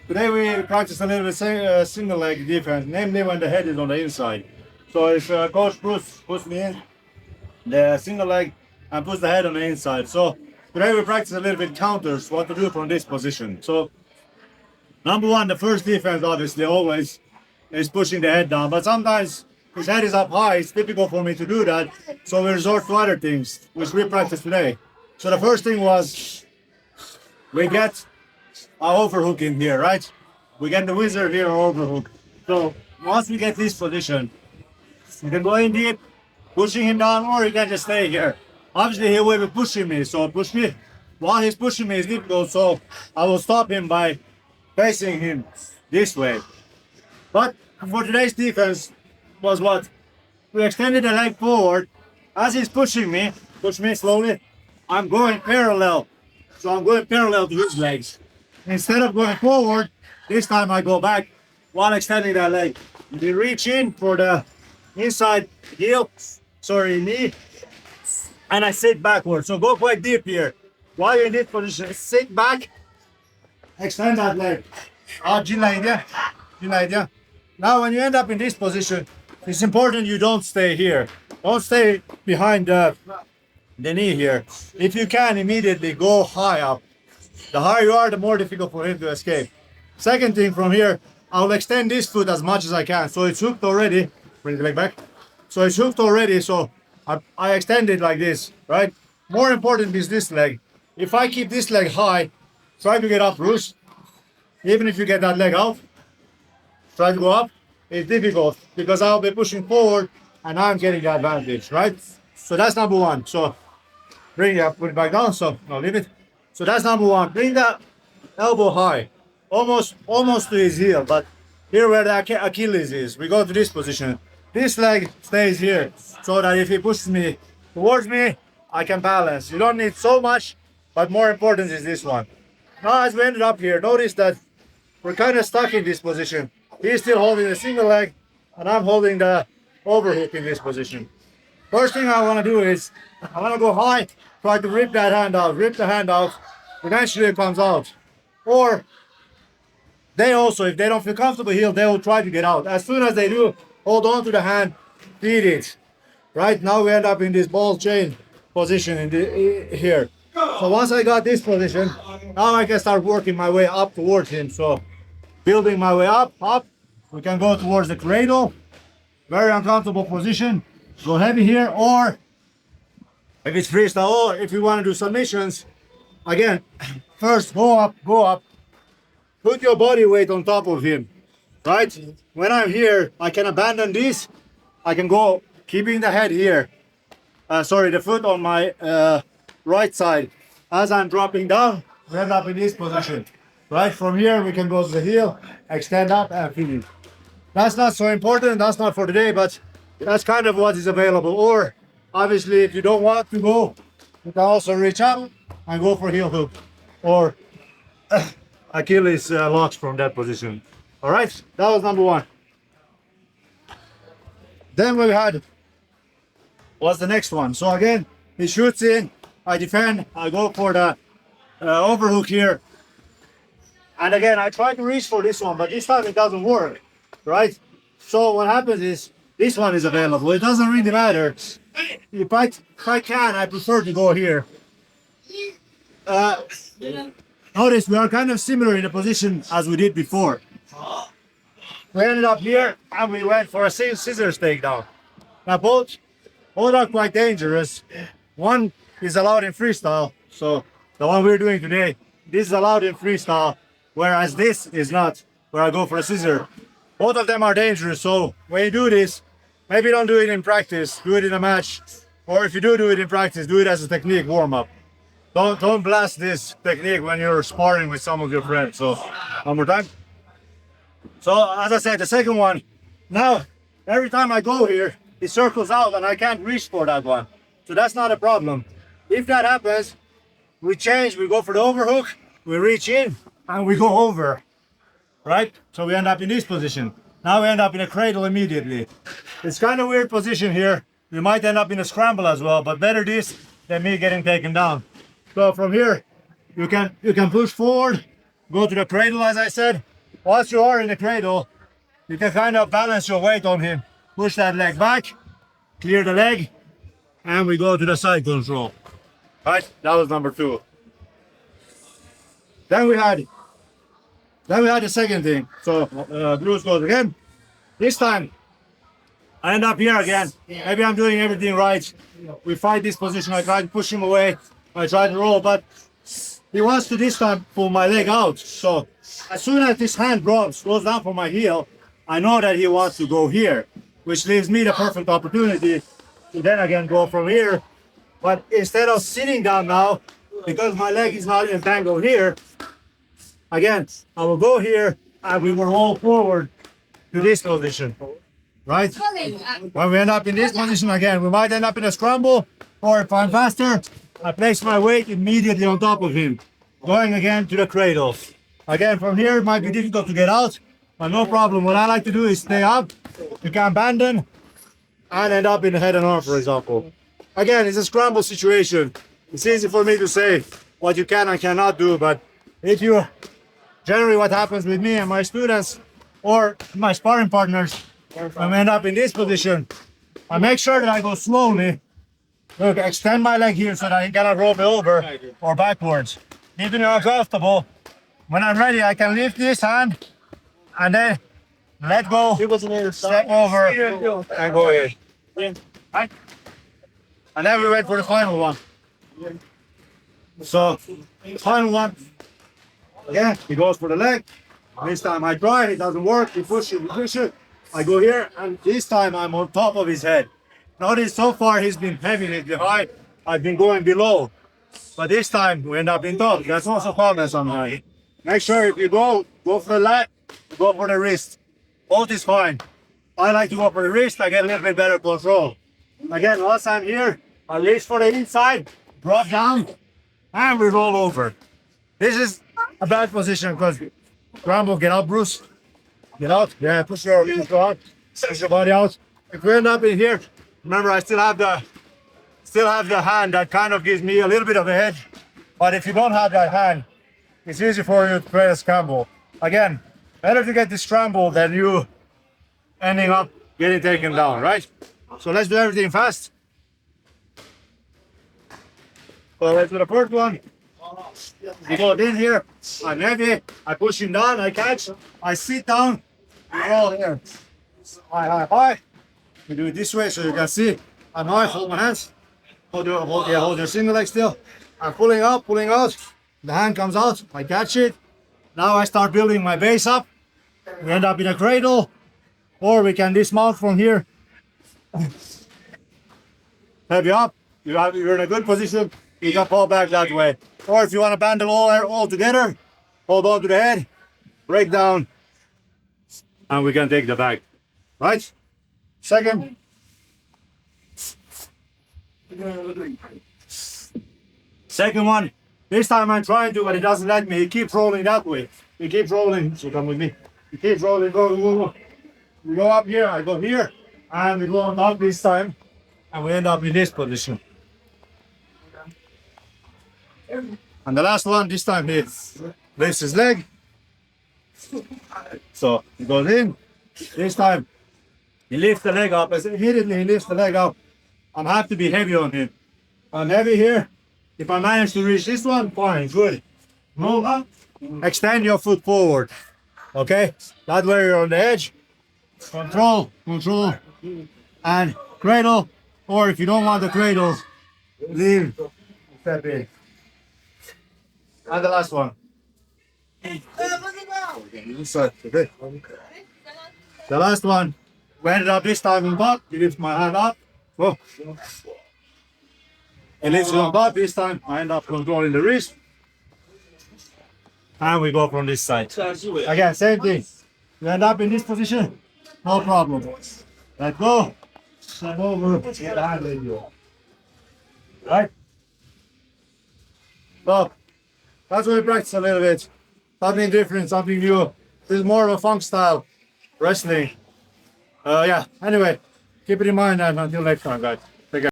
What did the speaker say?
Today we practice a little bit single leg defense, namely when the head is on the inside. So if Coach Bruce puts me in the single leg and puts the head on the inside. So today we practice a little bit counters, what to do from this position. So number one, the first defense obviously always is pushing the head down, but sometimes his head is up high, it's difficult for me to do that. So we resort to other things, which we practice today. So the first thing was we get our overhook in here, right? We get the wizard here, our overhook. So once we get this position, you can go in deep, pushing him down, or you can just stay here. Obviously, he will be pushing me, so push me. While he's pushing me, it's difficult, so I will stop him by facing him this way. But for today's defense was what? We extended the leg forward. As he's pushing me, push me slowly, I'm going parallel. So I'm going parallel to his legs. Instead of going forward, this time I go back while extending that leg. We reach in for the inside knee, and I sit backwards. So go quite deep here. While you're in this position, sit back, extend that leg. Now when you end up in this position, it's important you don't stay here. Don't stay behind the knee here. If you can, immediately go high up. The higher you are, the more difficult for him to escape. Second thing from here, I'll extend this foot as much as I can. So it's hooked already. Bring the leg back. So it's hooked already, so I extend it like this, right? More important is this leg. If I keep this leg high, try to get up, Bruce. Even if you get that leg out, try to go up. It's difficult because I'll be pushing forward and I'm getting the advantage, right? So that's number one. So bring it up, put it back down. So no, leave it. So that's number one. Bring that elbow high, almost to his heel, but here where the Achilles is, we go to this position. This leg stays here, so that if he pushes me towards me, I can balance. You don't need so much, but more important is this one. Now as we ended up here, notice that we're kind of stuck in this position. He's still holding the single leg, and I'm holding the overhook in this position. First thing I want to do is, I want to go high, try to rip that hand out, rip the hand out, eventually it comes out. Or they also, if they don't feel comfortable here, they will try to get out. As soon as they do, hold on to the hand, feed it. Right now we end up in this ball chain position here. So once I got this position, now I can start working my way up towards him. So building my way up, we can go towards the cradle. Very uncomfortable position. Go heavy here, or if it's freestyle, or if you want to do submissions, again, first go up. Put your body weight on top of him, right? When I'm here, I can abandon this. I can go keeping the head here. The foot on my right side. As I'm dropping down, we end up in this position. Right, from here we can go to the heel, extend up and finish. That's not so important, that's not for today, but that's kind of what is available. Or, obviously, if you don't want to go, you can also reach up and go for heel hook. Or Achilles locks from that position. All right, that was number one. Then we had, what's the next one? So again, he shoots in, I defend, I go for the overhook here. And again, I try to reach for this one, but this time it doesn't work, right? So what happens is, this one is available. It doesn't really matter. If I can, I prefer to go here. Notice we are kind of similar in the position as we did before. We ended up here and we went for a scissors takedown. Now both are quite dangerous. One is allowed in freestyle, so the one we're doing today, this is allowed in freestyle, whereas this is not, where I go for a scissor. Both of them are dangerous, so when you do this, maybe don't do it in practice, do it in a match, or if you do it in practice, do it as a technique warm-up. Don't blast this technique when you're sparring with some of your friends. So, one more time. So, as I said, the second one, now, every time I go here, it circles out and I can't reach for that one. So that's not a problem. If that happens, we change, we go for the overhook, we reach in, and we go over, right? So we end up in this position. Now we end up in a cradle immediately. It's kind of weird position here. We might end up in a scramble as well, but better this than me getting taken down. So from here, you can push forward, go to the cradle as I said, once you are in the cradle, you can kind of balance your weight on him. Push that leg back, clear the leg, and we go to the side control. Right, that was number 2. Then we had the second thing. So Bruce goes again. This time I end up here again. Maybe I'm doing everything right. We fight this position. I try to push him away. I try to roll, but he wants to this time pull my leg out. So as soon as this hand goes down for my heel, I know that he wants to go here, which leaves me the perfect opportunity to then again go from here. But instead of sitting down now, because my leg is not entangled here, again, I will go here and we will roll forward to this position, right? When we end up in this position again, we might end up in a scramble, or if I'm faster, I place my weight immediately on top of him, going again to the cradle. Again, from here, it might be difficult to get out, but no problem. What I like to do is stay up, you can abandon, and end up in the head and arm, for example. Again, it's a scramble situation. It's easy for me to say what you can and cannot do, but if you, generally what happens with me and my students or my sparring partners, when we end up in this position, I make sure that I go slowly. Look, extend my leg here so that he cannot roll me over or backwards. Even if I'm comfortable, when I'm ready, I can lift this hand and then let go, step over, and go in. Right? And then we wait for the final one. So, final one. Again, he goes for the leg. This time I try, it doesn't work. He push it. I go here, and this time I'm on top of his head. Notice so far he's been heavy behind. I've been going below. But this time we end up in top. That's also common sometimes. Make sure if you go for the leg, go for the wrist. Both is fine. I like to go for the wrist, I get a little bit better control. Again, once I'm here, I reach for the inside, drop down, and we roll over. This is a bad position because Rambo, get out, Bruce. Get out. Yeah, push your body out. If we end up in here, remember I still have the hand that kind of gives me a little bit of a edge. But if you don't have that hand, it's easy for you to create a scramble. Again, better to get this scramble than you ending up getting taken down, right? So let's do everything fast. So let's do the first one. We go in here, I'm heavy, I push him down, I catch, I sit down, we roll here. High. We do it this way so you can see. I'm high, hold my hands. Hold your single leg still. I'm pulling out. The hand comes out, I catch it. Now I start building my base up. We end up in a cradle, or we can dismount from here. Heavy up, you're in a good position. You can fall back that way. Or if you want to bundle all together, hold on to the head, break down, and we can take the bag. Right? Second. Second one. This time I'm trying to, but it doesn't let me. He keeps rolling that way. He keeps rolling. So come with me. He keeps rolling. Go. We go up here. I go here. And we go on up this time. And we end up in this position. And the last one, this time he lifts his leg. So he goes in. This time he lifts the leg up. As immediately he lifts the leg up, I have to be heavy on him. I'm heavy here. If I manage to reach this one, fine, good. Move up. Extend your foot forward. Okay? That way you're on the edge. Control, and cradle. Or if you don't want the cradle, leave, step in. And the last one. The last one. We ended up this time on top. He lifts my hand up. Whoa. He lifts it on top. This time I end up controlling the wrist. And we go from this side. Again, same thing. We end up in this position. No problem. Let go. Step over. Get the hand in you. Right? So, that's what we practice a little bit. Something different, something new. This is more of a funk style wrestling. Yeah, anyway, keep it in mind and until next time, guys.